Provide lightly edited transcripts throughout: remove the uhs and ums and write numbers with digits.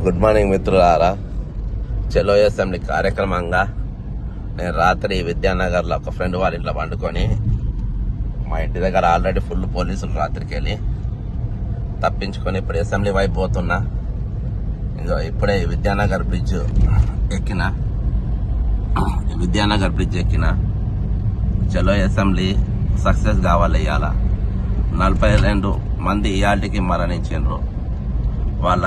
Good morning మిత్రులారా. చలో assembly కార్యక్రమంగా నేను రాత్రి విద్యానగర్లో ఒక ఫ్రెండ్ వాళ్ళ ఇంట్లో వండుకొని మా ఇంటి దగ్గర ఆల్రెడీ ఫుల్ పోలీసులు రాత్రికి వెళ్ళి తప్పించుకొని ఇప్పుడు అసెంబ్లీ వైపు పోతున్నా. ఇంకా ఇప్పుడే విద్యానగర్ బ్రిడ్జ్ ఎక్కిన చలో అసెంబ్లీ సక్సెస్ కావాలి. ఇవాళ 42 మంది ఇయాల్టికి మరణించారు. వాళ్ళ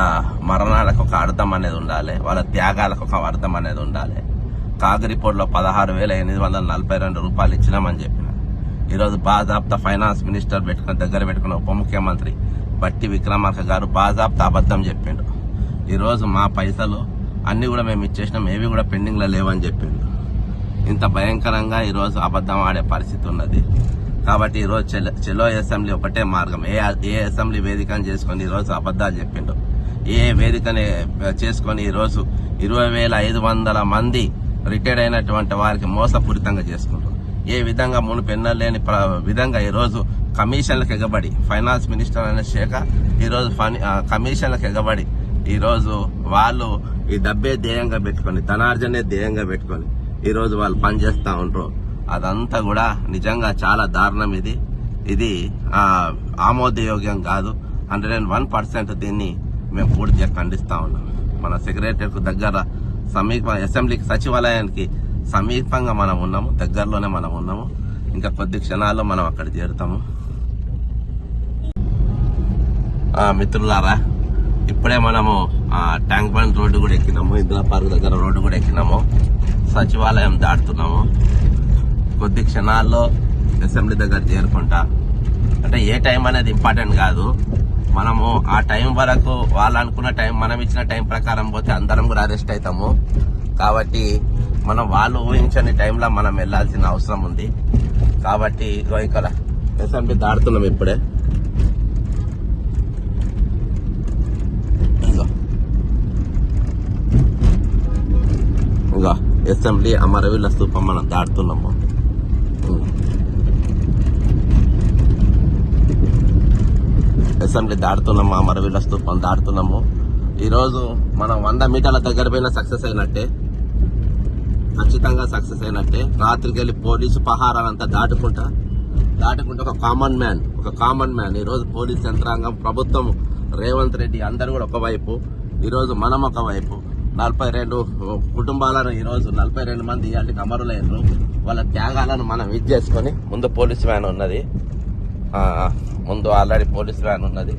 మరణాలకు ఒక అర్థం అనేది ఉండాలి, వాళ్ళ త్యాగాలకు ఒక అర్థం అనేది ఉండాలి. కాగ్ రిపోర్ట్లో 16,842 రూపాయలు ఇచ్చినామని చెప్పిన. ఈరోజు బాజాబ్తా ఫైనాన్స్ మినిస్టర్ దగ్గర పెట్టుకున్న ఉప ముఖ్యమంత్రి బట్టి విక్రమార్క గారు బాజాబ్తా అబద్ధం చెప్పిండు. ఈరోజు మా పైసలు అన్ని కూడా మేము ఇచ్చేసినాం, ఏవి కూడా పెండింగ్లో లేవని చెప్పిండు. ఇంత భయంకరంగా ఈరోజు అబద్ధం ఆడే పరిస్థితి ఉన్నది. కాబట్టి ఈరోజు చెలో అసెంబ్లీ ఒకటే మార్గం. ఏ అసెంబ్లీ వేదికను చేసుకొని ఈరోజు అబద్ధాలు చెప్పిండు, ఏ వేదికని చేసుకొని ఈరోజు 20,500 మంది రిటైర్డ్ అయినటువంటి వారికి మోసపూరితంగా చేసుకుంటారు. ఏ విధంగా మునుపు ఎన్నలేని విధంగా ఈరోజు కమిషన్లకు ఎగబడి ఫైనాన్స్ మినిస్టర్ అనే శాఖ ఈరోజు కమిషన్లకు ఎగబడి ఈరోజు వాళ్ళు ఈ డబ్బే ధ్యేయంగా పెట్టుకొని, ధనార్జనే ధ్యేయంగా పెట్టుకొని ఈరోజు వాళ్ళు పనిచేస్తూ ఉంటారు. అదంతా కూడా నిజంగా చాలా దారుణం. ఇది ఆమోదయోగ్యం కాదు. 101% దీన్ని మేము పూర్తిగా ఖండిస్తా ఉన్నాం. మన సెక్రటరీకి దగ్గర అసెంబ్లీకి సచివాలయానికి సమీపంగా మనం ఉన్నాము, దగ్గరలోనే మనం ఉన్నాము. ఇంకా కొద్ది క్షణాల్లో మనం అక్కడ చేరుతాము. మిత్రులారా, ఇప్పుడే మనము ట్యాంక్ బండ్ రోడ్డు కూడా ఎక్కినాము, ఇందిరా పార్క్ దగ్గర రోడ్డు కూడా ఎక్కినాము, సచివాలయం దాటుతున్నాము. కొద్ది క్షణాల్లో అసెంబ్లీ దగ్గర చేరుకుంటా. అంటే ఏ టైం అనేది ఇంపార్టెంట్ కాదు. మనము ఆ టైం వరకు వాళ్ళు అనుకున్న టైం, మనం ఇచ్చిన టైం ప్రకారం పోతే అందరం కూడా అరెస్ట్ అవుతాము. కాబట్టి మనం వాళ్ళు ఊహించని టైంలో మనం వెళ్లాల్సిన అవసరం ఉంది. కాబట్టి ఇక్కడ అసెంబ్లీ దాడుతున్నాం ఇప్పుడే. ఇంకా అసెంబ్లీ అమరవీరుల స్తూపం మనం దాడుతున్నాము. అసెంబ్లీ దాడుతున్నాము, అమరవీరుల స్తూపం దాడుతున్నాము. ఈరోజు మనం 100 మీటర్ల దగ్గర పోయినా సక్సెస్ అయినట్టే, ఖచ్చితంగా సక్సెస్ అయినట్టే. రాత్రికి వెళ్ళి పోలీసు పహారాలంతా దాటుకుంటా ఒక కామన్ మ్యాన్ ఈరోజు పోలీస్ యంత్రాంగం, ప్రభుత్వం, రేవంత్ రెడ్డి అందరూ కూడా ఒకవైపు, ఈరోజు మనం ఒకవైపు. 42 కుటుంబాలను ఈరోజు 42 మంది ఇవాళకి అమరులైనరు. వాళ్ళ త్యాగాలను మనం ఇది చేసుకొని, ముందు పోలీస్ వ్యాన్ ఉన్నది, ముందు ఆల్రెడీ పోలీస్ వ్యాన్ ఉన్నది,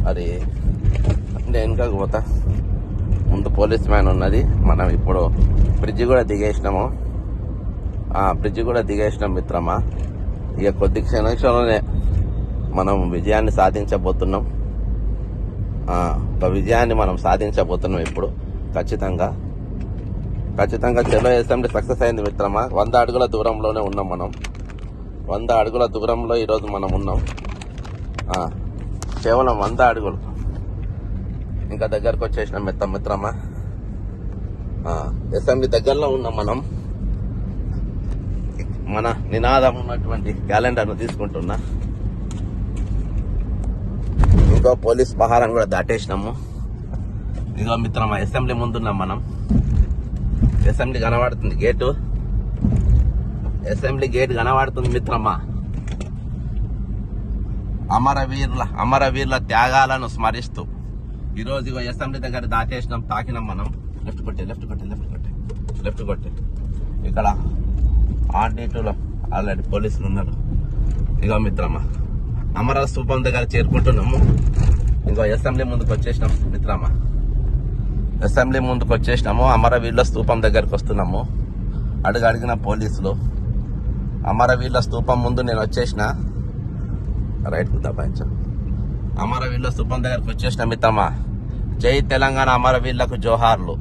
అది వెనుక పోతా, ముందు పోలీస్ వ్యాన్ ఉన్నది. మనం ఇప్పుడు బ్రిడ్జి కూడా దిగేసినాం మిత్రమా. ఇక కొద్ది క్షణంలోనే మనం విజయాన్ని సాధించబోతున్నాం. ఒక విజయాన్ని మనం సాధించబోతున్నాం ఇప్పుడు. ఖచ్చితంగా చలో అసెంబ్లీ సక్సెస్ అయింది మిత్రమా. 100 అడుగుల దూరంలోనే ఉన్నాం మనం. 100 అడుగుల దూరంలో ఈరోజు మనం ఉన్నాం. కేవలం 100 అడుగులు ఇంకా దగ్గరకు వచ్చేసినాం మిత్రమా. అసెంబ్లీ దగ్గరలో ఉన్నాం మనం. మన నినాదం ఉన్నటువంటి క్యాలెండర్ను తీసుకుంటున్నా. ఇంకో పోలీస్ పహారం కూడా దాటేసినాము. ఇదిగో మిత్రమా, అసెంబ్లీ ముందున్నాం మనం. అసెంబ్లీ కనబడుతుంది గేటు, అసెంబ్లీ గేట్ కనబడుతుంది మిత్రమా. అమరవీరుల త్యాగాలను స్మరిస్తూ ఈరోజు అసెంబ్లీ దగ్గర దాటేసినాం, తాకినాం మనం. లెఫ్ట్ కొట్టే ఇక్కడ R2లో ఆల్రెడీ పోలీసులు ఉన్నారు. ఇగో మిత్రమా, అమర స్తూపం దగ్గర చేరుకుంటున్నాము. ఇంకో అసెంబ్లీ ముందుకు వచ్చేసినాం మిత్రమా. అమరవీరుల స్తూపం దగ్గరకు వస్తున్నాము. అడిగిన పోలీసులు. అమరవీరుల స్తూపం ముందు నేను వచ్చేసిన, రైట్ దబాయించా. అమరవీరుల స్తూపం దగ్గరకు వచ్చేసిన మిత్రమా. జై తెలంగాణ అమరవీరులకు జోహార్లు,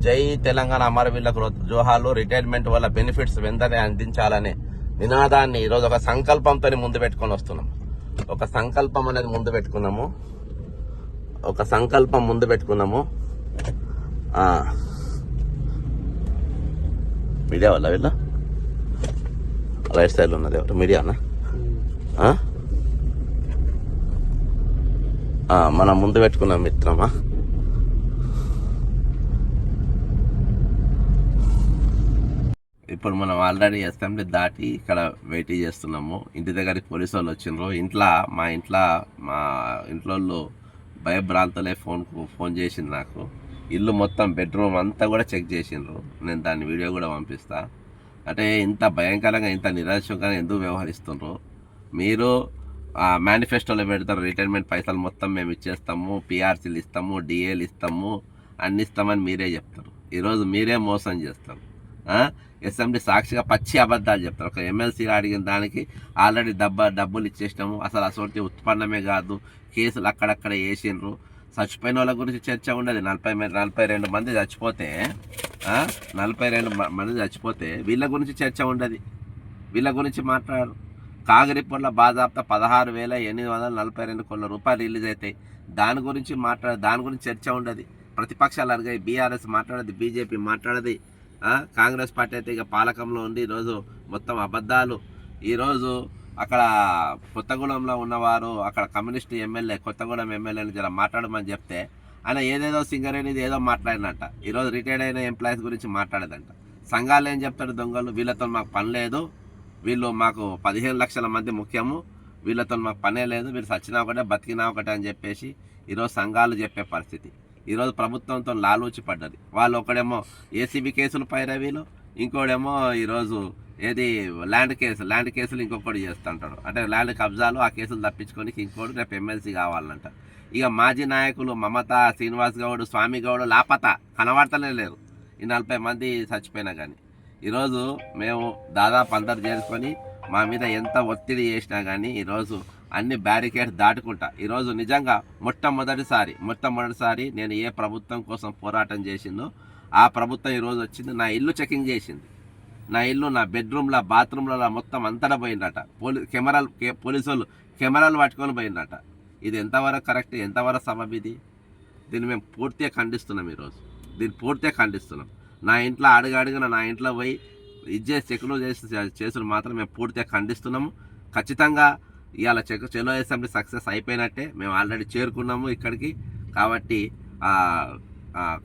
జై తెలంగాణ అమరవీరులకు జోహార్లు. రిటైర్మెంట్ వల్ల బెనిఫిట్స్ వెంటనే అందించాలనే నినాదాన్ని ఈరోజు ఒక సంకల్పంతో ముందు పెట్టుకొని వస్తున్నాం. ఒక సంకల్పం అనేది ముందు పెట్టుకున్నాము. మీడియా వల్ల వీళ్ళ రైట్ సైడ్ ఉన్నది ఎవరు మీడియానా? మనం ముందు పెట్టుకున్నాం మిత్రమా. ఇప్పుడు మనం ఆల్రెడీ అసెంబ్లీ దాటి ఇక్కడ వెయిట్ చేస్తున్నాము. ఇంటి దగ్గరికి పోలీసు వాళ్ళు వచ్చిండ్రు. మా ఇంట్లో భయభ్రాంతులే ఫోన్ చేసింది నాకు. ఇల్లు మొత్తం బెడ్రూమ్ అంతా కూడా చెక్ చేసిండ్రు. నేను దాని వీడియో కూడా పంపిస్తా. అంటే ఇంత భయంకరంగా ఇంత నిరాశంగా ఎందుకు వ్యవహరిస్తుండ్రు? మీరు మేనిఫెస్టోలో పెడతారు రిటైర్మెంట్ పైసలు మొత్తం మేము ఇచ్చేస్తాము, పిఆర్సీలు ఇస్తాము, డిఏలు ఇస్తాము, అన్ని ఇస్తామని మీరే చెప్తారు. ఈరోజు మీరే మోసం చేస్తారు. అసెంబ్లీ సాక్షిగా పచ్చి అబద్ధాలు చెప్తారు. ఒక ఎమ్మెల్సీ అడిగిన దానికి ఆల్రెడీ డబ్బులు ఇచ్చేసినాము, అసలు అసలు ఉత్పన్నమే కాదు, కేసులు అక్కడక్కడ వేసిండ్రు. చచ్చిపోయిన వాళ్ళ గురించి చర్చ ఉండదు. 42 మంది చచ్చిపోతే 42 మంది చచ్చిపోతే వీళ్ళ గురించి చర్చ ఉండదు, వీళ్ళ గురించి మాట్లాడరు. కాగిరిపొల్ల బాజాప్తా 16,842 కోట్ల రూపాయలు రిలీజ్ అవుతాయి. దాని గురించి చర్చ ఉండదు. ప్రతిపక్షాలు అడిగాయి, బీఆర్ఎస్ మాట్లాడదు, బీజేపీ మాట్లాడదు. కాంగ్రెస్ పార్టీ అయితే ఇక పాలకంలో ఉండి ఈరోజు మొత్తం అబద్ధాలు. ఈరోజు అక్కడ కొత్తగూడెంలో ఉన్నవారు అక్కడ కమ్యూనిస్ట్ ఎమ్మెల్యే కొత్తగూడెం ఎమ్మెల్యేని జర మాట్లాడమని చెప్తే ఆయన ఏదేదో సింగరేణిది ఏదో మాట్లాడినట్ట. ఈరోజు రిటైర్డ్ అయిన ఎంప్లాయీస్ గురించి మాట్లాడేదంట. సంఘాలు ఏం చెప్తాడు? దొంగలు, వీళ్ళతో మాకు పని లేదు, వీళ్ళు మాకు 15 లక్షల మంది ముఖ్యము, వీళ్ళతో మాకు పనే లేదు, వీళ్ళు సచ్చినా ఒకటే బతికినా ఒకటే అని చెప్పేసి ఈరోజు సంఘాలు చెప్పే పరిస్థితి. ఈరోజు ప్రభుత్వంతో లాలూచి పడ్డది. వాళ్ళు ఒకడేమో ఏసీబీ కేసులు పైరవీలు, ఇంకోడేమో ఈరోజు ఏది ల్యాండ్ కేసులు ఇంకొకటి చేస్తుంటాడు. అంటే ల్యాండ్ కబ్జాలు, ఆ కేసులు తప్పించుకొని ఇంకోటి రేపు ఎమ్మెల్సీ కావాలంట. ఇక మాజీ నాయకులు మమత, శ్రీనివాస్ గౌడ్, స్వామి గౌడ్ లాపతా కనబడతలే లేరు. ఈ 40 మంది చచ్చిపోయినా కానీ ఈరోజు మేము దాదాపు అందరు చేరుకొని మా మీద ఎంత ఒత్తిడి చేసినా కానీ ఈరోజు అన్ని బ్యారికేడ్స్ దాటుకుంటా ఈరోజు నిజంగా మొట్టమొదటిసారి నేను ఏ ప్రభుత్వం కోసం పోరాటం చేసిందో ఆ ప్రభుత్వం ఈరోజు వచ్చింది. నా ఇల్లు చెకింగ్ చేసింది. నా ఇల్లు, నా బెడ్రూమ్లో, బాత్రూమ్లలో మొత్తం అంతటా పోయిందట. పోలీసు వాళ్ళు కెమెరాలు పట్టుకొని పోయిందట. ఇది ఎంతవరకు కరెక్ట్, ఎంతవరకు సబబ్ ఇది? దీన్ని మేము పూర్తిగా ఖండిస్తున్నాం. నా ఇంట్లో అడుగున నా ఇంట్లో పోయి చెక్కులు చేసుడు మాత్రం మేము పూర్తిగా ఖండిస్తున్నాము. ఖచ్చితంగా ఇవాళ చెలో అసెంబ్లీ సక్సెస్ అయిపోయినట్టే. మేము ఆల్రెడీ చేరుకున్నాము ఇక్కడికి. కాబట్టి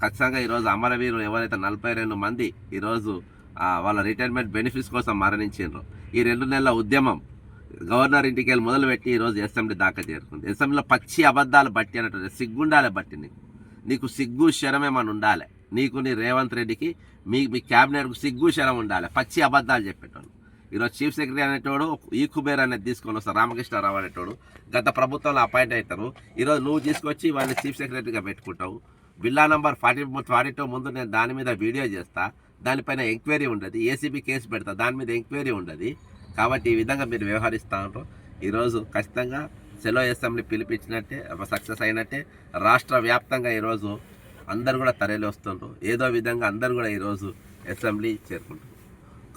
ఖచ్చితంగా ఈరోజు అమరవీరులు ఎవరైతే 42 మంది ఈరోజు వాళ్ళ రిటైర్మెంట్ బెనిఫిట్స్ కోసం మరణించారో, ఈ 2 నెలల ఉద్యమం గవర్నర్ ఇంటికి వెళ్ళి మొదలుపెట్టి ఈరోజు అసెంబ్లీ దాకా చేరుకుంది. అసెంబ్లీలో పచ్చి అబద్ధాలు బట్టి అన్నట్టు సిగ్గుండాలి. బట్టి నీకు సిగ్గు శరం ఏమని ఉండాలి. నీకు, నీ రేవంత్ రెడ్డికి, మీ క్యాబినెట్కు సిగ్గు శరం ఉండాలి. పచ్చి అబద్ధాలు చెప్పేటోడు. ఈరోజు చీఫ్ సెక్రటరీ అనేటోడు ఈ కుబేర్ అనేది తీసుకొని వస్తారు, రామకృష్ణారావు అనేటోడు గత ప్రభుత్వంలో అపాయింట్ అవుతారు. ఈరోజు నువ్వు తీసుకొచ్చి వాళ్ళని చీఫ్ సెక్రటరీగా పెట్టుకుంటావు. బిల్లా నంబర్ 42 ముందు నేను దాని మీద వీడియో చేస్తా, దానిపైన ఎంక్వైరీ ఉండదు, ఏసీబీ కేసు పెడతా, దాని మీద ఎంక్వైరీ ఉండదు. కాబట్టి ఈ విధంగా మీరు వ్యవహరిస్తూ ఉంటారు. ఈరోజు ఖచ్చితంగా సెలో అసెంబ్లీ పిలిపించినట్టే, సక్సెస్ అయినట్టే. రాష్ట్ర వ్యాప్తంగా ఈరోజు అందరు కూడా తరలి వస్తుండ్రు. ఏదో విధంగా అందరు కూడా ఈరోజు అసెంబ్లీ చేరుకుంటారు.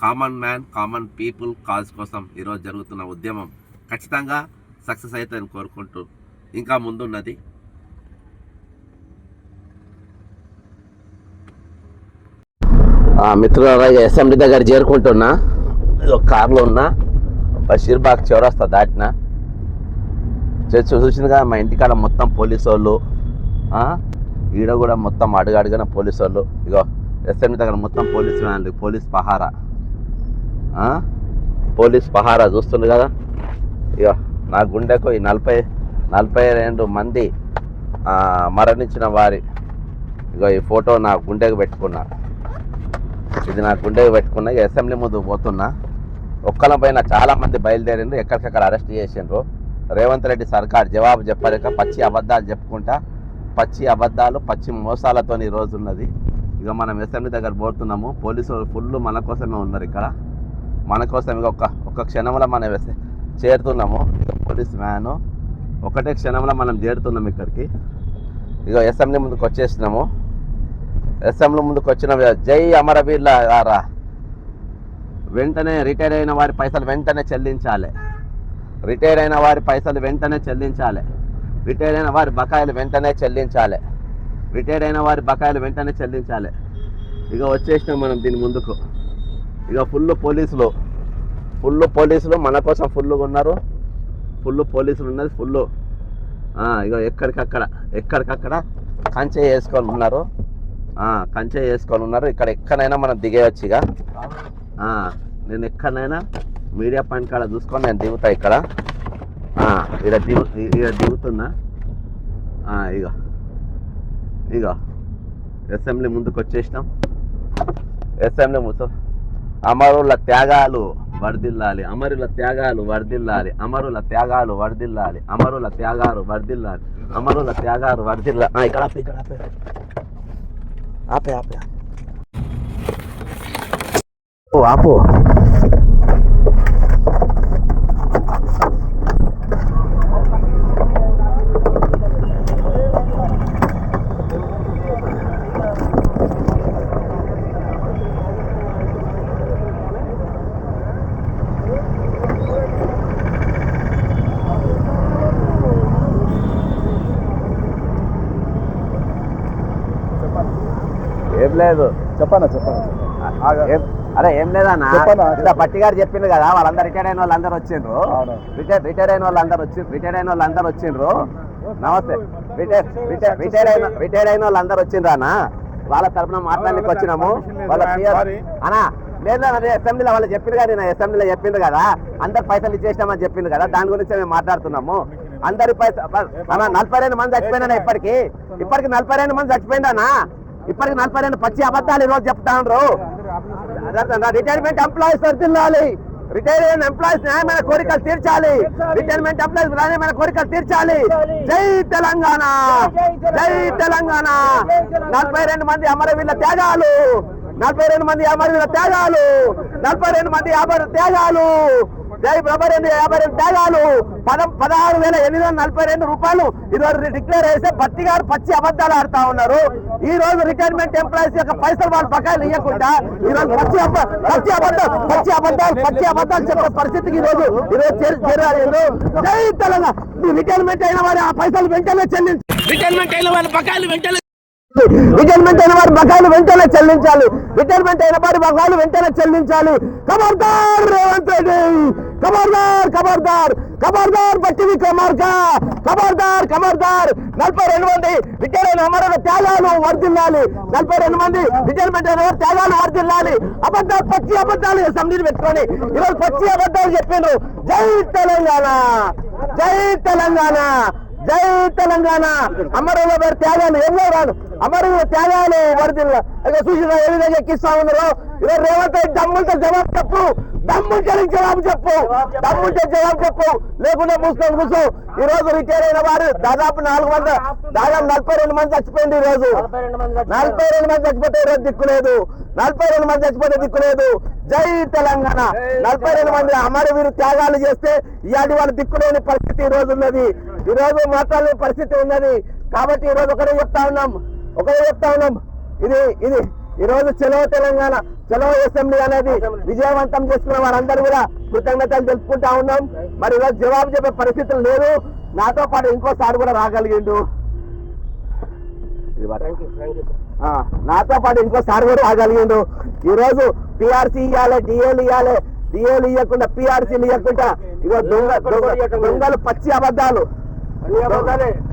Common man, common people cause కోసం ఈరోజు జరుగుతున్న ఉద్యమం ఖచ్చితంగా సక్సెస్ అవుతుందని కోరుకుంటూ ఇంకా ముందున్నది. మిత్రులారా, అసెంబ్లీ దగ్గర చేరుకుంటున్నా. ఒక కార్లో ఉన్నా, బషీర్బాగ్ చౌరస్తా దాటిన చూసిందిగా మా ఇంటికాడ మొత్తం పోలీసు వాళ్ళు, ఈడ కూడా మొత్తం అడుగడుగున పోలీసు వాళ్ళు. ఇగో అసెంబ్లీ దగ్గర మొత్తం పోలీసు వ్యాన్లు, పోలీస్ పహారా చూస్తుంది కదా. ఇగో నా గుండెకు ఈ 42 మంది మరణించిన వారి ఇగో ఈ ఫోటో నా గుండెకు పెట్టుకున్నా. ఇది నా గుండెకు పెట్టుకున్నా. ఇక అసెంబ్లీ ముందు పోతున్నా. ఒక్కల పైన చాలా మంది బయలుదేరిండ్రు, ఎక్కడికక్కడ అరెస్ట్ చేసిండ్రు. రేవంత్ రెడ్డి సర్కార్ జవాబు చెప్పలేక పచ్చి అబద్ధాలు చెప్పుకుంటా, పచ్చి మోసాలతో ఈ రోజు ఉన్నది. ఇక మనం అసెంబ్లీ దగ్గర పోతున్నాము. పోలీసులు ఫుల్ మన కోసమే ఉన్నారు ఇక్కడ, మన కోసం. ఇక ఒక్క క్షణంలో మనం చేరుతున్నాము. పోలీస్ వ్యాను ఒకటే క్షణంలో మనం చేరుతున్నాం ఇక్కడికి. ఇక అసెంబ్లీ ముందుకు వచ్చేసినాము. అసెంబ్లీ ముందుకు వచ్చిన జై అమరవీరులారా, వెంటనే రిటైర్ అయిన వారి పైసలు వెంటనే చెల్లించాలి. రిటైర్ అయిన వారి బకాయిలు వెంటనే చెల్లించాలి. ఇక వచ్చేసినాం మనం దీని ముందుకు. ఇక ఫుల్ పోలీసులు మన కోసం ఫుల్గా ఉన్నారు. పోలీసులు ఉన్నది ఫుల్. ఇక ఎక్కడికక్కడ కంచె వేసుకొని ఉన్నారు. ఇక్కడ ఎక్కడైనా మనం దిగేయచ్చు. ఇక నేను ఎక్కడైనా మీడియా పాయింట్ కాడ చూసుకొని నేను దిగుతా ఇక్కడ ఇక్కడ దిగుతున్నా ఇగో ఇగో అసెంబ్లీ ముందుకు వచ్చేసినాం. అసెంబ్లీ అమరుల త్యాగాలు వర్ధిల్లాలి, అమరుల త్యాగాలు వర్ధిల్లాలి, అమరుల త్యాగాలు వర్ధిల్లాలి, అమరుల త్యాగాలు వర్ధిల్లాలి, అమరుల త్యాగాలు వర్ధిల్లాలి. ఇక్కడ ఆపే ఆపు. ఏం లేదు చెప్పనా అరే ఏం లేదన్నా, ఇలా పట్టి గారు చెప్పిండ్రు కదా, వాళ్ళందరూ రిటైర్డ్ అయిన వాళ్ళందరూ వచ్చిండ్రు. రిటైర్డ్ అయిన వాళ్ళందరూ వచ్చిండ్రు. నమస్తే. రిటైర్డ్ అయిన వాళ్ళందరూ వచ్చిండ్రు అన్న, వాళ్ళ తరఫున మాట్లాడడానికి వచ్చినాము. వాళ్ళ అన్నా లేదు అదే అసెంబ్లీలో వాళ్ళు చెప్పిండ్రు కదా, నేను అసెంబ్లీలో చెప్పిండ్రు కదా, అందరు పైసలు ఇచ్చేసినామని చెప్పిండ్రు కదా, దాని గురించి మేము మాట్లాడుతున్నాము. అందరి పైసలు 42 మంది చచ్చిపోయినా ఇప్పటికి 42 మంది చచ్చిపోయిందన్నా. ఇప్పటికి 42 పచ్చి అబద్ధాలు ఈరోజు చెప్తా ఉన్నారు. రిటైర్మెంట్ ఎంప్లాయీస్ వర్తిల్లాలి, రిటైర్మెంట్ ఎంప్లాయీస్ న్యాయమైన కోరికలు తీర్చాలి, రిటైర్మెంట్ ఎంప్లాయీస్ న్యాయమైన కోరికలు తీర్చాలి. జై తెలంగాణ, జై తెలంగాణ. 42 మంది అమరవీరుల త్యాగాలు, 42 మంది అమరవీరుల త్యాగాలు, 42 మంది అమర త్యాగాలు. జై 52 త్యాగాలు. 16,842 రూపాయలు ఈరోజు డిక్లేర్ చేస్తే భట్టి గారు పచ్చి అబద్ధాలు ఆడుతా ఉన్నారు. ఈ రోజు రిటైర్మెంట్ ఎంప్లాయీస్ యొక్క పైసలు వాళ్ళు బకాయిలు ఇవ్వకుండా ఈరోజు పచ్చి అబద్ధాలు చెప్పే పరిస్థితికి ఈరోజు చేరారు. జై తెలంగాణ. రిటైర్మెంట్ అయిన వారి ఆ పైసలు వెంటనే చెల్లించాలి, రిటైర్మెంట్ అయిన వారి బకాయిలు వెంటనే రిటైర్మెంట్ అయిన వారి బకాయిలు వెంటనే చెల్లించాలి, రిటైర్మెంట్ అయిన వారి బకాయిలు వెంటనే చెల్లించాలి. ఖబర్దార్ రేవంత్ రెడ్డి, ఖబర్దార్ ఖబర్దార్ ఖబర్దార్ భట్టి విక్రమార్క, ఖబర్దార్ ఖబర్దార్. 42 మంది రిటైర్ అయిన అమరుల త్యాగాలు వర్ధిల్లాలి, 42 మంది రిటైర్మెంట్ అయిన త్యాగాలు వర్ధిల్లాలి. అబద్ధాలు పచ్చి అబద్ధాలు అసెంబ్లీని పెట్టుకొని ఈరోజు పచ్చి అబద్ధాలు చెప్పిండ్రు. జై తెలంగాణ, జై తెలంగాణ, జై తెలంగాణ. అమరుల త్యాగాలు ఎన్నో రాదు, అమరుల త్యాగాలు వర్ధిల్లా. చూసిన ఏ విధంగా ఎక్కిస్తా ఉన్నారు. ఈరోజు రేవంత్ రెడ్డి దమ్ముంటే జవాబు చెప్పు, దమ్ముంటే జవాబు చెప్పు, దమ్ముంటే జవాబు చెప్పు, లేకుండా మూసుకొని కూర్చో. ఈ రోజు రిటైర్ అయిన వారు దాదాపు 42 మంది చచ్చిపోయింది. ఈ రోజు 42 మంది చచ్చిపోతే ఈరోజు దిక్కులేదు, 42 మంది చచ్చిపోతే దిక్కులేదు. జై తెలంగాణ. 42 మంది అమరవీరు త్యాగాలు చేస్తే ఇలాంటి వాళ్ళు దిక్కులేని పరిస్థితి ఈ రోజు ఉన్నది, ఈ రోజు మాట్లాడలేని పరిస్థితి ఉన్నది. కాబట్టి ఈ రోజు ఒకటే చెప్తా ఉన్నాం. ఇది ఈ రోజు చలో తెలంగాణ, చలో అసెంబ్లీ అనేది విజయవంతం చేసుకున్న వారందరూ కూడా కృతజ్ఞతలు తెలుపుకుంటా ఉన్నాం. మరి ఈరోజు జవాబు చెప్పే పరిస్థితులు లేదు. నాతో పాటు ఇంకోసారి కూడా రాగలిగిండు, నాతో పాటు ఇంకోసారి కూడా రాగలిగిండు. ఈ రోజు పిఆర్సీ ఇవ్వాలి, డిఏలు ఇవ్వకుండా, పిఆర్సీలు ఇవ్వకుండా ఇగో దొంగలు పచ్చి అబద్ధాలు,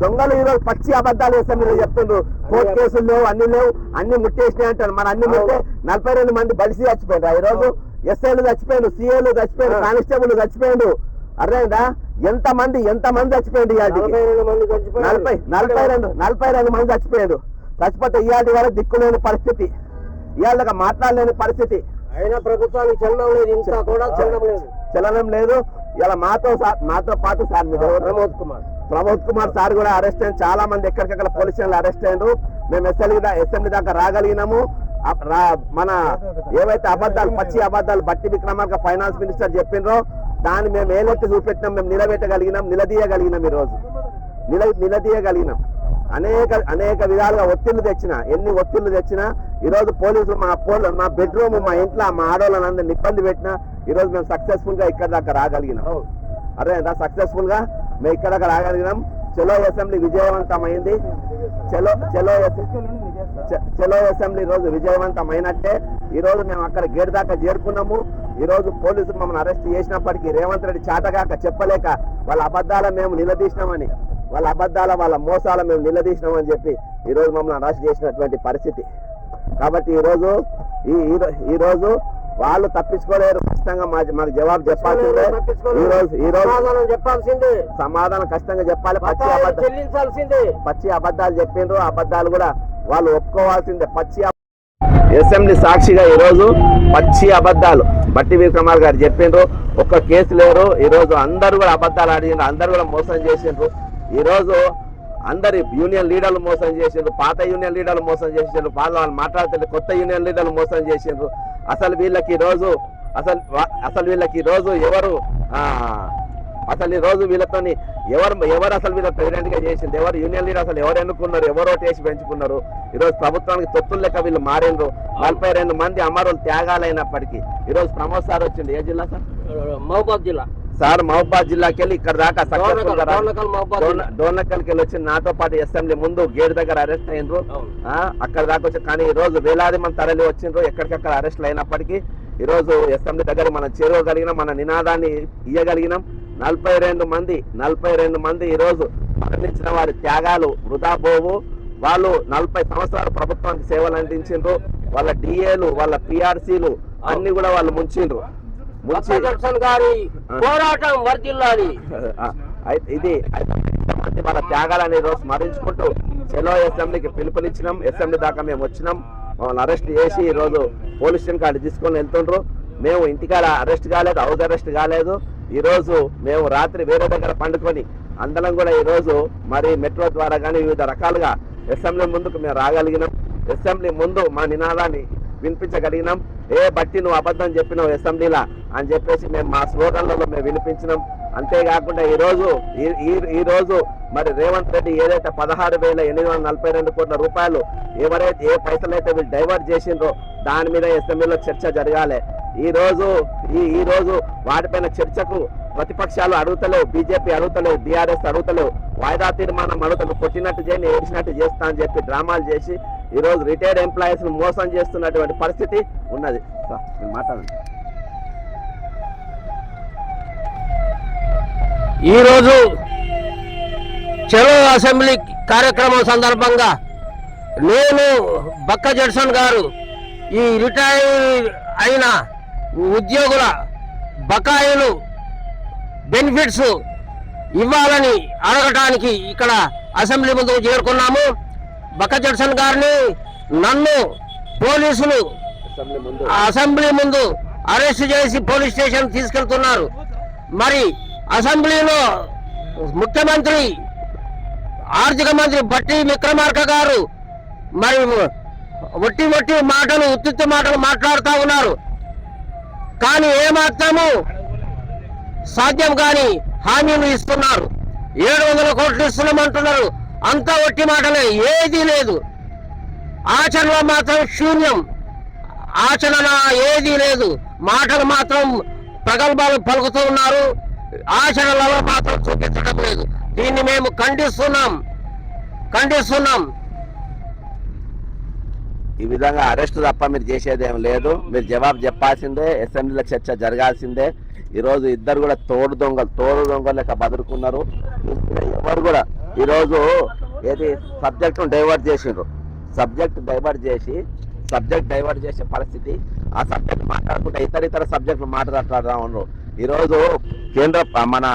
దొంగలు ఈరోజు పచ్చి అబద్ధాలు వేస్తే మీరు చెప్తుండ్రు. కోర్టు కేసులు లేవు, అన్ని ముట్టేసినాయి అంటారు. మన అన్ని ముట్టే 42 మంది బలిసి చచ్చిపోయిండ్రు. ఈ రోజు ఎస్ఐలు చచ్చిపోయిండు, సిఏలు చచ్చిపోయిండు, కానిస్టేబుల్ చచ్చిపోయిండు. అర్థమైందా? ఎంతమంది చచ్చిపోయింది. 42 మంది చచ్చిపోయాడు. చచ్చిపోతే ఇవాళ వల్ల దిక్కులేని పరిస్థితి, ఇవాళ మాట్లాడలేని పరిస్థితి. అయినా ప్రభుత్వానికి చలనం లేదు, ఇంకా కూడా చలనం లేదు. ఇలా మాతో పాటు సార్ మీరు ప్రమోద్ కుమార్ సార్ కూడా అరెస్ట్ అయ్యారు. చాలా మంది ఎక్కడికక్కడ పోలీస్ స్టేషన్లు అరెస్ట్ అయ్యారు. మేము అసెంబ్లీ దాకా రాగలిగినాము. మన ఏవైతే అబద్ధాలు, పచ్చి అబద్ధాలు భట్టి విక్రమార్క ఫైనాన్స్ మినిస్టర్ చెప్పిండ్రో దాన్ని మేము ఏలెత్తి చూపెట్టినాం, మేము నిలబెట్టగలిగినాం, నిలదీయగలిగినాం. ఈరోజు నిలదీయగలిగినాం. అనేక విధాలుగా ఒత్తిళ్లు తెచ్చినా, ఎన్ని ఒత్తిళ్లు తెచ్చినా ఈరోజు పోలీసులు మా బెడ్రూమ్, మా ఇంట్లో మా ఆడవాళ్ళని అందరిని ఇబ్బంది పెట్టినా ఈరోజు మేము సక్సెస్ఫుల్ గా ఇక్కడ దాకా రాగలిగినాం. అదే సక్సెస్ఫుల్ గా మేము ఇక్కడ దాకా రాగలిగినాం. చలో అసెంబ్లీ విజయవంతమైంది. చలో అసెంబ్లీ రోజు విజయవంతమైనట్టే. ఈ రోజు మేము అక్కడ గేట్ దాకా చేరుకున్నాము. ఈ రోజు పోలీసులు మమ్మల్ని అరెస్ట్ చేసినప్పటికీ రేవంత్ రెడ్డి చాటగాక చెప్పలేక వాళ్ళ అబద్ధాల మేము నిలదీసినామని, వాళ్ళ మోసాల మేము నిలదీసినామని చెప్పి ఈ రోజు మమ్మల్ని అరెస్ట్ చేసినటువంటి పరిస్థితి. కాబట్టి ఈ రోజు వాళ్ళు తప్పించుకోలేరు. ఖచ్చితంగా మాకు జవాబు చెప్పాల్సిందే. ఈ రోజు సమాధానం చెప్పాల్సిందే, సమాధానం ఖచ్చితంగా చెప్పాలి. చెల్లించాల్సిందే. పచ్చి అబద్ధాలు చెప్పిండ్రు, అబద్ధాలు కూడా వాళ్ళు ఒప్పుకోవాల్సిందే. అసెంబ్లీ సాక్షిగా ఈ రోజు పచ్చి అబద్ధాలు బట్టి విక్రమార్ గారు చెప్పిండ్రు. ఒక్క కేసు లేరు. ఈ రోజు అందరూ కూడా అబద్ధాలు అడిగిండ్రు, అందరూ కూడా మోసం చేసిండ్రు. ఈ రోజు అందరి యూనియన్ లీడర్లు మోసం చేసిండ్రు, పాత యూనియన్ లీడర్లు మోసం చేసిండ్రు, వాళ్ళు మాట్లాడుతుంటే కొత్త యూనియన్ లీడర్లు మోసం చేసిండ్రు. అసలు వీళ్ళకి ఈ రోజు వీళ్ళతో ఎవరు అసలు వీళ్ళ ప్రెసిడెంట్ గా చేసింది, ఎవరు యూనియన్ లీడర్, అసలు ఎవరు ఎన్నుకున్నారు, ఎవరో టేసి పెంచుకున్నారు. ఈ రోజు ప్రభుత్వానికి తొత్తులు లెక్క వీళ్ళు మారిండ్రు. 42 మంది అమరులు త్యాగాలైనప్పటికీ ఈ రోజు ప్రమోద్ సార్ వచ్చింది. ఏ జిల్లా సార్? మహబూబాద్ జిల్లా సార్. మహబూబాద్ జిల్లాకి వెళ్ళి ఇక్కడ దాకా డోర్నకల్కి వెళ్ళి వచ్చి నాతో పాటు అసెంబ్లీ ముందు గేట్ దగ్గర అరెస్ట్ అయినరు. అక్కడ దాకా వచ్చి కానీ ఈ రోజు వేలాది మంది తరలి వచ్చిండ్రు. ఎక్కడికక్కడ అరెస్టులు అయినప్పటికీ ఈ రోజు అసెంబ్లీ దగ్గర మనం చేరువగలిగినాం, మన నినాదాన్ని ఇయ్యగలిగినాం. 42 మంది ఈ రోజు మరణించిన వారి త్యాగాలు వృధా పోవు. వాళ్ళు 40 సంవత్సరాలు ప్రభుత్వానికి సేవలు అందించిండ్రు. వాళ్ళ డిఏలు, వాళ్ళ పిఆర్సీలు అన్ని కూడా వాళ్ళు ముంచిండ్రు. పోరాటం వర్ధిల్లాలి. ఇది వాళ్ళ త్యాగాలని రోజు స్మరించుకుంటూ చెలో అసెంబ్లీకి పిలుపునిచ్చినాం. అసెంబ్లీ దాకా మేము వచ్చినాం. మమ్మల్ని అరెస్ట్ చేసి ఈ రోజు పోలీస్ స్టేషన్ కాడ తీసుకొని వెళ్తుండ్రు. మేము ఇంటికాడ అరెస్ట్ కాలేదు, హౌస్ అరెస్ట్ కాలేదు. ఈ రోజు మేము రాత్రి వేరే దగ్గర పండుకొని అందరం కూడా ఈ రోజు మరి మెట్రో ద్వారా కానీ వివిధ రకాలుగా అసెంబ్లీ ముందుకు మేము రాగలిగినాం. అసెంబ్లీ ముందు మా నినాదాన్ని వినిపించగలిగినాం. బట్టి నువ్వు అబద్ధం చెప్పినావు అసెంబ్లీలా అని చెప్పేసి మేము మా స్లోగన్లలో మేము వినిపించినాం. అంతేకాకుండా ఈ రోజు మరి రేవంత్ రెడ్డి ఏదైతే 16,842 కోట్ల రూపాయలు ఎవరైతే ఏ పైసలు అయితే వీళ్ళు డైవర్ట్ చేసిండ్రో దాని మీద అసెంబ్లీలో చర్చ జరగాలి. ఈ రోజు వాటిపైన చర్చకు ప్రతిపక్షాలు అడుగుతలేవు, బీజేపీ అడుగుతలేవు, బీఆర్ఎస్ అడుగుతలేవు. వాయిదా తీర్మానం అడుగుతలు, కొట్టినట్టు చేయని ఏడిచినట్టు చేస్తా అని చెప్పి డ్రామాలు చేసి ఈ రోజు రిటైర్డ్ ఎంప్లాయీస్ ను మోసం చేస్తున్నటువంటి పరిస్థితి ఉన్నది. మాట్లాడండి. ఈరోజు చలో అసెంబ్లీ కార్యక్రమం సందర్భంగా నేను బక్క జడ్సన్ గారు ఈ రిటైర్ అయిన ఉద్యోగుల బకాయిలు బెనిఫిట్స్ ఇవ్వాలని అడగటానికి ఇక్కడ అసెంబ్లీ ముందుకు చేరుకున్నాము. బక్క జడ్సన్ గారిని నన్ను పోలీసులు అసెంబ్లీ ముందు అరెస్ట్ చేసి పోలీస్ స్టేషన్ తీసుకెళ్తున్నారు. మరి అసెంబ్లీలో ముఖ్యమంత్రి, ఆర్థిక మంత్రి బట్టి విక్రమార్క గారు మరి ఒట్టి మాటలు, ఉత్తి మాటలు మాట్లాడుతూ ఉన్నారు. కానీ ఏమాత్రము సాధ్యం కాని హామీలు ఇస్తున్నారు. 700 కోట్లు ఇస్తున్నామంటున్నారు. అంతా ఒట్టి మాటలే, ఏదీ లేదు. ఆచరణ మాత్రం శూన్యం. ఆచరణ ఏదీ లేదు. మాటలు మాత్రం ప్రగల్భాలు పలుకుతూ ఉన్నారు, ఆచరణలో మాత్రం చూపించడం లేదు. దీన్ని మేము ఖండిస్తున్నాం. ఈ విధంగా అరెస్ట్ తప్ప మీరు చేసేది ఏం లేదు. మీరు జవాబు చెప్పాల్సిందే, అసెంబ్లీలో చర్చ జరగాల్సిందే. ఈ రోజు ఇద్దరు కూడా తోడు దొంగలు లెక్క బదులుకున్నారు. ఎవరు కూడా ఈ రోజు ఏది సబ్జెక్ట్ డైవర్ట్ చేసిండ్రు. సబ్జెక్ట్ డైవర్ట్ చేసే పరిస్థితి. ఆ సబ్జెక్ట్ మాట్లాడుకుంటే ఇతర సబ్జెక్టులు మాట్లాడుతూ ఉన్నారు. ఈ రోజు మన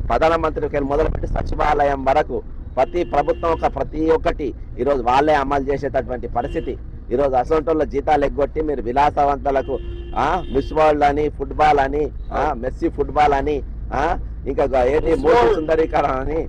ప్రధానమంత్రికి మొదలుపెట్టి సచివాలయం వరకు ప్రతి ప్రభుత్వం ప్రతి ఒక్కటి ఈ రోజు వాళ్ళే అమలు చేసేటటువంటి పరిస్థితి. ఈ రోజు అసొంటోళ్ళ జీతాలు ఎగ్గొట్టి మీరు విలాసవంతులకు మిస్ వరల్డ్ అని, ఫుట్బాల్ అని, మెస్సీ ఫుట్బాల్ అని, ఇంకా ఏంటి మోస సుందరీకరణ అని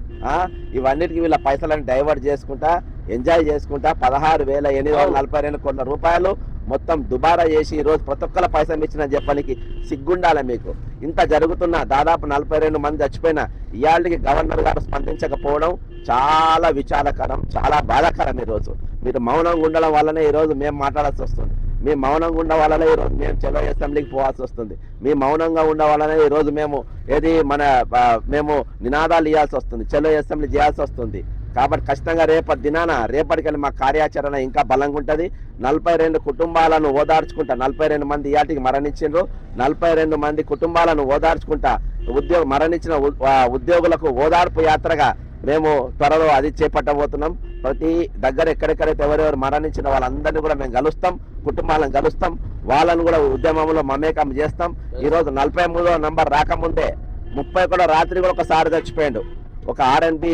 ఇవన్నిటికి వీళ్ళ పైసలను డైవర్ట్ చేసుకుంటా ఎంజాయ్ చేసుకుంటా 16,842 కోట్ల రూపాయలు మొత్తం దుబారా చేసి ఈ రోజు ప్రతి ఒక్కల పైసలు ఇచ్చిన చెప్పడానికి సిగ్గుండాలి మీకు. ఇంత జరుగుతున్నా దాదాపు 42 మంది చచ్చిపోయినా ఇవాళకి గవర్నర్ గారు స్పందించకపోవడం చాలా విచారకరం, చాలా బాధాకరం. ఈ రోజు మీరు మౌనంగా ఉండడం వల్లనే ఈ రోజు మేము మాట్లాడాల్సి వస్తుంది. మీ మౌనంగా ఉండ వల్లనే ఈరోజు మేము చలో అసెంబ్లీకి పోవాల్సి వస్తుంది. మీ మౌనంగా ఉండ వల్లనే ఈరోజు మేము నినాదాలు ఇవ్వాల్సి వస్తుంది, చలో అసెంబ్లీ చేయాల్సి వస్తుంది. కాబట్టి ఖచ్చితంగా రేపటికి మా కార్యాచరణ ఇంకా బలంగా ఉంటుంది. 42 కుటుంబాలను ఓదార్చుకుంటా, 42 మంది ఇయాటికి మరణించిండ్రు, 42 మంది కుటుంబాలను ఓదార్చుకుంటా మరణించిన ఉద్యోగులకు ఓదార్పు యాత్రగా మేము త్వరలో అది చేపట్టబోతున్నాం. ప్రతి దగ్గర ఎక్కడెక్కడైతే ఎవరెవరు మరణించిన వాళ్ళందరినీ కూడా మేము కలుస్తాం, కుటుంబాలను కలుస్తాం. వాళ్ళను కూడా ఉద్యమంలో మమేకం చేస్తాం. ఈరోజు 43వ నంబర్ రాకముందే 30 కూడా రాత్రి కూడా ఒకసారి చచ్చిపోయాడు. ఒక R&B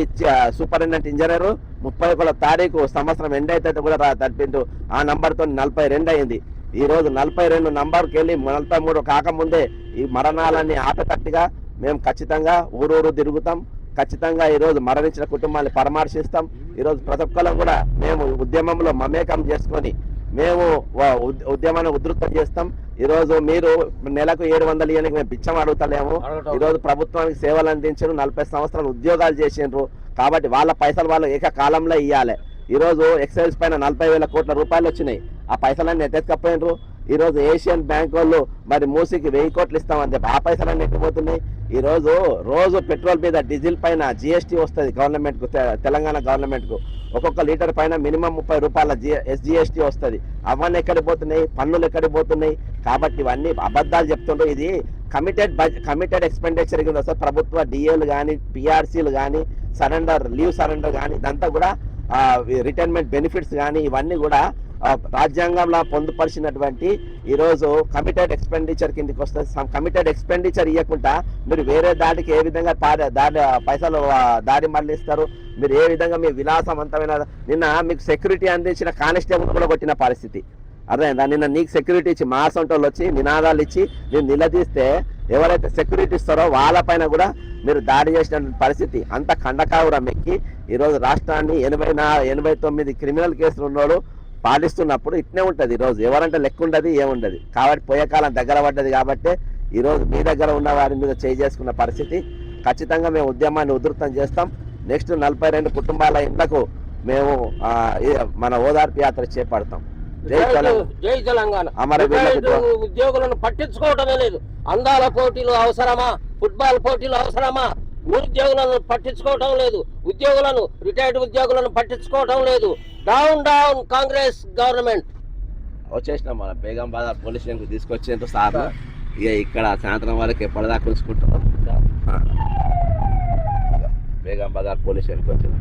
సూపరింటెండెంట్ ఇంజనీర్ 31వ తారీఖు సంవత్సరం ఎండ్ అయితే కూడా తప్పిండు. ఆ నంబర్తో 42 అయింది. ఈ రోజు 42 నంబర్కి వెళ్ళి 43 కాకముందే ఈ మరణాలన్నీ ఆపేటట్టుగా మేము ఖచ్చితంగా ఊరూరు తిరుగుతాం. ఖచ్చితంగా ఈరోజు మరణించిన కుటుంబాన్ని పరామర్శిస్తాం. ఈరోజు ప్రతి ఒక్కరు కూడా మేము ఉద్యమంలో మమేకం చేసుకొని మేము ఉద్యమాన్ని ఉధృతం చేస్తాం. ఈరోజు మీరు నెలకు 700 ఇవ్వడానికి మేము బిచ్చం అడుగుతలేము. ఈరోజు ప్రభుత్వానికి సేవలు అందించారు, 40 సంవత్సరాలు ఉద్యోగాలు చేసిండ్రు. కాబట్టి వాళ్ళ పైసలు వాళ్ళు ఏకకాలంలో ఇవ్వాలి. ఈరోజు ఎక్సైజ్ పైన 40,000 కోట్ల రూపాయలు వచ్చినాయి. ఆ పైసలన్నీ ఎత్తెత్తుకపోయినరు. ఈరోజు ఏషియన్ బ్యాంక్ వాళ్ళు మరి మూసికి 1000 కోట్లు ఇస్తామని చెప్పి ఆ పైసలన్నీ ఎక్కిపోతున్నాయి. ఈరోజు రోజు పెట్రోల్ మీద డీజిల్ పైన GST వస్తుంది గవర్నమెంట్కు, తెలంగాణ గవర్నమెంట్కు. ఒక్కొక్క లీటర్ పైన మినిమం 30 రూపాయల SGST వస్తుంది. అవన్నీ ఎక్కడికి పోతున్నాయి, పన్నులు ఎక్కడికి పోతున్నాయి. కాబట్టి ఇవన్నీ అబద్ధాలు చెప్తుండ్రు. ఇది కమిటెడ్ ఎక్స్పెండిచర్ కింద వస్తుంది. ప్రభుత్వ DAలు కానీ PRCలు కానీ లీవ్ సరెండర్ కానీ ఇదంతా కూడా రిటైర్మెంట్ బెనిఫిట్స్ కానీ ఇవన్నీ కూడా రాజ్యాంగంలో పొందుపరిచినటువంటి ఈరోజు కమిటెడ్ ఎక్స్పెండిచర్ కిందకి వస్తుంది. కమిటెడ్ ఎక్స్పెండిచర్ ఇవ్వకుండా మీరు వేరే దాటికి ఏ విధంగా పైసలు దారి మళ్ళిస్తారు, మీరు ఏ విధంగా మీ విలాసవంతమైన నిన్న మీకు సెక్యూరిటీ అందించిన కానిస్టేబుల్ కూడా కొట్టిన పరిస్థితి అర్థమైందా? నిన్న నీకు సెక్యూరిటీ ఇచ్చి మా సొంటోళ్ళు వచ్చి నినాదాలు ఇచ్చి నేను నిలదీస్తే ఎవరైతే సెక్యూరిటీ ఇస్తారో వాళ్ళపైన కూడా మీరు దాడి చేసిన పరిస్థితి అంత ఖండకావురం ఎక్కి ఈరోజు రాష్ట్రాన్ని 89 క్రిమినల్ కేసులు ఉన్నోడు పాటిస్తున్నప్పుడు ఇట్నే ఉంటుంది. ఈరోజు ఎవరంటే లెక్క ఉండదు, ఏముండదు. కాబట్టి పోయే కాలం దగ్గర పడ్డది. కాబట్టి ఈరోజు మీ దగ్గర ఉన్న వారి మీద చేసుకున్న పరిస్థితి. ఖచ్చితంగా మేము ఉద్యమాన్ని ఉధృతం చేస్తాం. నెక్స్ట్ 42 కుటుంబాల ఇండ్లకు మేము మన ఓదార్పు యాత్ర చేపడతాం. జై తెలంగాణ. ఉద్యోగులను పట్టించుకోవటమే లేదు. అందాల పోటీలు అవసరమా? ఫుట్బాల్ పోటీలు అవసరమా? నిరుద్యోగులను పట్టించుకోవటం లేదు. రిటైర్డ్ ఉద్యోగులను పట్టించుకోవటం లేదు. Down down Congress government. వచ్చేసినాం మన బేగం బజార్ పోలీస్ స్టేషన్కి తీసుకొచ్చేందుకు సార్. ఇక ఇక్కడ సాయంత్రం వరకు ఎప్పటిదాకా ఉంచుకుంటాం. బేగం బజార్ పోలీస్ స్టేషన్కి వచ్చినాం.